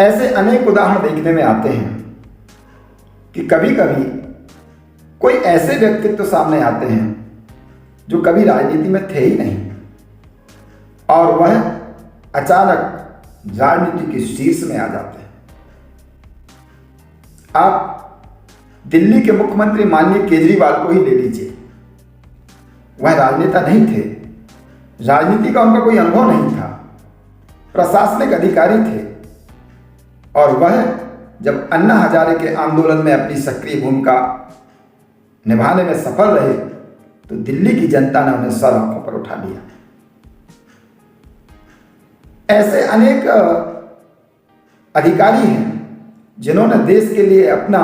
ऐसे अनेक उदाहरण देखने में आते हैं कि कभी कभी कोई ऐसे व्यक्तित्व सामने आते हैं जो कभी राजनीति में थे ही नहीं और वह अचानक राजनीति के शीर्ष में आ जाते हैं। आप दिल्ली के मुख्यमंत्री माननीय केजरीवाल को ही ले लीजिए। वह राजनेता नहीं थे, राजनीति का उनका कोई अनुभव नहीं था, प्रशासनिक अधिकारी थे और वह जब अन्ना हजारे के आंदोलन में अपनी सक्रिय भूमिका निभाने में सफल रहे तो दिल्ली की जनता ने उन्हें सर आंखों पर उठा लिया। ऐसे अनेक अधिकारी हैं जिन्होंने देश के लिए अपना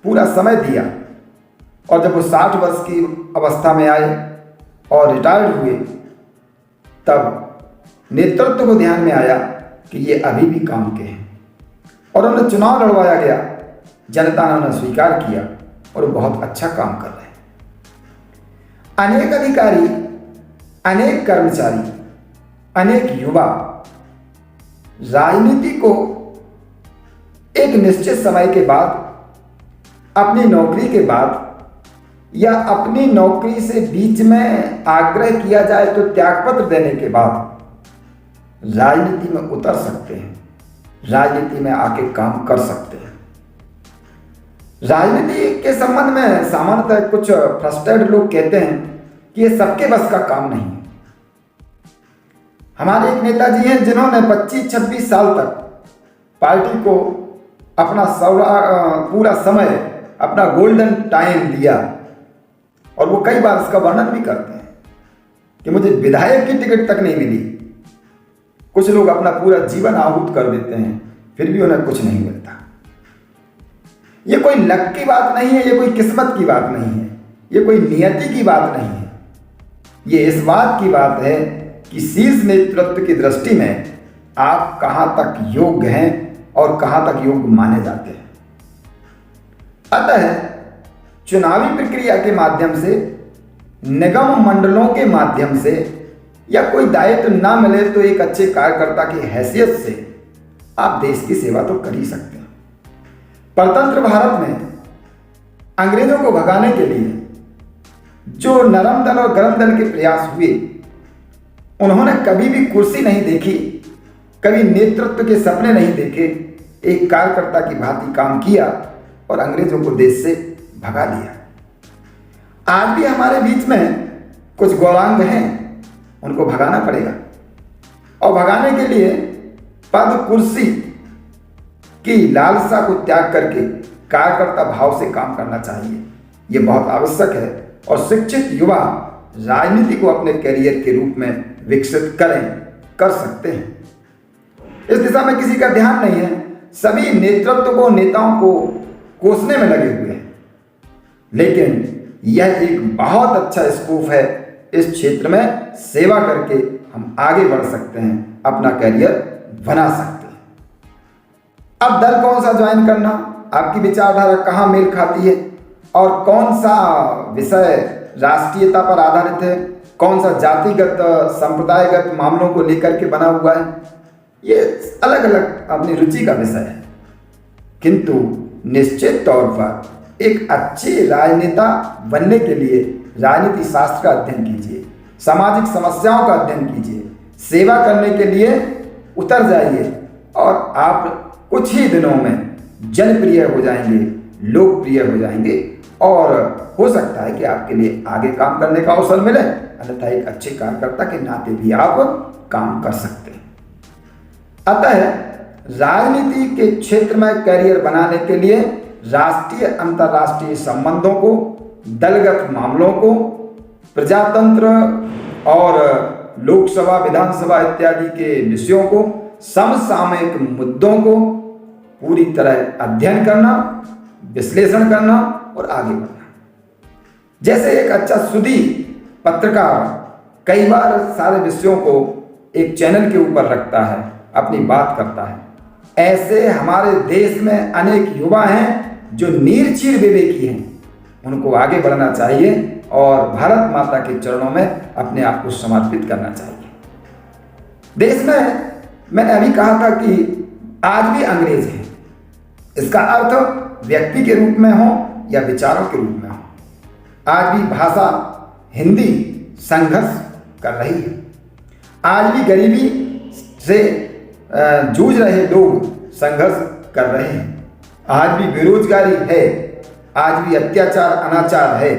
पूरा समय दिया और जब वो 60 वर्ष की अवस्था में आए और रिटायर्ड हुए तब नेतृत्व को ध्यान में आया कि ये अभी भी काम के हैं और उन्हें चुनाव लड़वाया गया। जनता ने उन्हें स्वीकार किया और वो बहुत अच्छा काम कर रहे हैं। अनेक अधिकारी, अनेक कर्मचारी, अनेक युवा राजनीति को एक निश्चित समय के बाद, अपनी नौकरी के बाद या अपनी नौकरी से बीच में आग्रह किया जाए तो त्यागपत्र देने के बाद राजनीति में उतर सकते हैं, राजनीति में आके काम कर सकते हैं। राजनीति के संबंध में सामान्यतः कुछ फ्रस्ट्रेटेड लोग कहते हैं कि ये सबके बस का काम नहीं है। हमारे एक नेताजी हैं जिन्होंने 25-26 साल तक पार्टी को अपना पूरा समय, अपना गोल्डन टाइम दिया और वो कई बार इसका वर्णन भी करते हैं कि मुझे विधायक की टिकट तक नहीं मिली। कुछ लोग अपना पूरा जीवन आहूत कर देते हैं फिर भी उन्हें कुछ नहीं मिलता। ये कोई लक की बात नहीं है, ये कोई किस्मत की बात नहीं है, ये कोई नियति की बात नहीं है। ये इस बात की बात है कि शीर्ष नेतृत्व की दृष्टि में आप कहां तक योग्य हैं और कहां तक योग्य माने जाते हैं। अतः चुनावी प्रक्रिया के माध्यम से, निगम मंडलों के माध्यम से या कोई दायित्व ना मिले तो एक अच्छे कार्यकर्ता की हैसियत से आप देश की सेवा तो कर ही सकते हैं। परतंत्र भारत में अंग्रेजों को भगाने के लिए जो नरम दल और गरम दल के प्रयास हुए, उन्होंने कभी भी कुर्सी नहीं देखी, कभी नेतृत्व के सपने नहीं देखे, एक कार्यकर्ता की भांति काम किया और अंग्रेजों को देश से भगा दिया। आज भी हमारे बीच में कुछ गौरांग हैं, उनको भगाना पड़ेगा और भगाने के लिए पद कुर्सी की लालसा को त्याग करके कार्यकर्ता भाव से काम करना चाहिए। यह बहुत आवश्यक है और शिक्षित युवा राजनीति को अपने करियर के रूप में विकसित कर सकते हैं। इस दिशा में किसी का ध्यान नहीं है, सभी नेतृत्व को, नेताओं को कोसने में लगे हुए हैं, लेकिन यह एक बहुत अच्छा स्कोप है। इस क्षेत्र में सेवा करके हम आगे बढ़ सकते हैं, अपना करियर बना सकते हैं। अब दल कौन सा ज्वाइन करना, आपकी विचारधारा कहाँ मेल खाती है और कौन सा विषय राष्ट्रीयता पर आधारित है, कौन सा जातिगत संप्रदायगत मामलों को लेकर के बना हुआ है, ये अलग अलग अपनी रुचि का विषय है। किंतु निश्चित तौर पर एक अच्छे राजनेता बनने के लिए राजनीति शास्त्र का अध्ययन कीजिए, सामाजिक समस्याओं का अध्ययन कीजिए, सेवा करने के लिए उतर जाइए और आप कुछ ही दिनों में जनप्रिय हो जाएंगे, लोकप्रिय हो जाएंगे और हो सकता है कि आपके लिए आगे काम करने का अवसर मिले, अन्यथा एक अच्छे कार्यकर्ता के नाते भी आप काम कर सकते हैं। अतः राजनीति के क्षेत्र में करियर बनाने के लिए राष्ट्रीय अंतर्राष्ट्रीय संबंधों को, दलगत मामलों को, प्रजातंत्र और लोकसभा, विधानसभा इत्यादि के विषयों को, समसामयिक मुद्दों को पूरी तरह अध्ययन करना, विश्लेषण करना और आगे बढ़ना। जैसे एक अच्छा सुधी पत्रकार कई बार सारे विषयों को एक चैनल के ऊपर रखता है, अपनी बात करता है, ऐसे हमारे देश में अनेक युवा हैं जो नीरचीर विवेकी हैं। उनको आगे बढ़ना चाहिए और भारत माता के चरणों में अपने आप को समर्पित करना चाहिए। देश में मैंने अभी कहा था कि आज भी अंग्रेज हैं। इसका अर्थ व्यक्ति के रूप में हो या विचारों के रूप में हो, आज भी भाषा हिंदी संघर्ष कर रही है। आज भी गरीबी से जूझ रहे लोग संघर्ष कर रहे हैं। आज भी बेरोजगारी है, आज भी अत्याचार अनाचार है,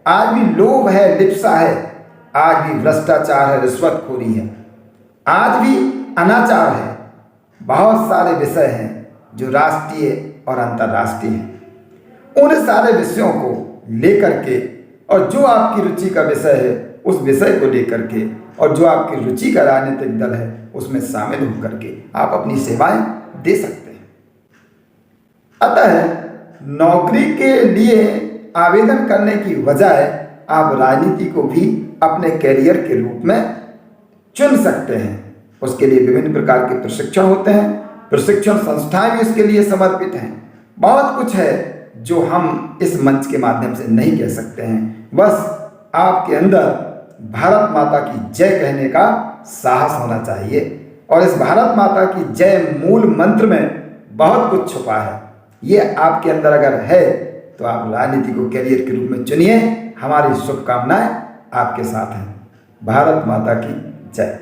आज भी लोभ है, लिप्सा है, आज भी भ्रष्टाचार है, रिश्वतखोरी है, आज भी अनाचार है। बहुत सारे विषय हैं जो राष्ट्रीय और अंतर्राष्ट्रीय हैं। उन सारे विषयों को लेकर के और जो आपकी रुचि का विषय है उस विषय को लेकर के और जो आपकी रुचि का राजनीतिक दल है उसमें शामिल होकर के आप अपनी सेवाएं दे सकते हैं। अतः नौकरी के लिए आवेदन करने की बजाय आप राजनीति को भी अपने कैरियर के रूप में चुन सकते हैं। उसके लिए विभिन्न प्रकार के प्रशिक्षण होते हैं, प्रशिक्षण संस्थाएं भी उसके लिए समर्पित हैं। बहुत कुछ है जो हम इस मंच के माध्यम से नहीं कह सकते हैं। बस आपके अंदर भारत माता की जय कहने का साहस होना चाहिए और इस भारत माता की जय मूल मंत्र में बहुत कुछ छुपा है। ये आपके अंदर अगर है तो आप राजनीति को कैरियर के रूप में चुनिए। हमारी शुभकामनाएं आपके साथ हैं। भारत माता की जय।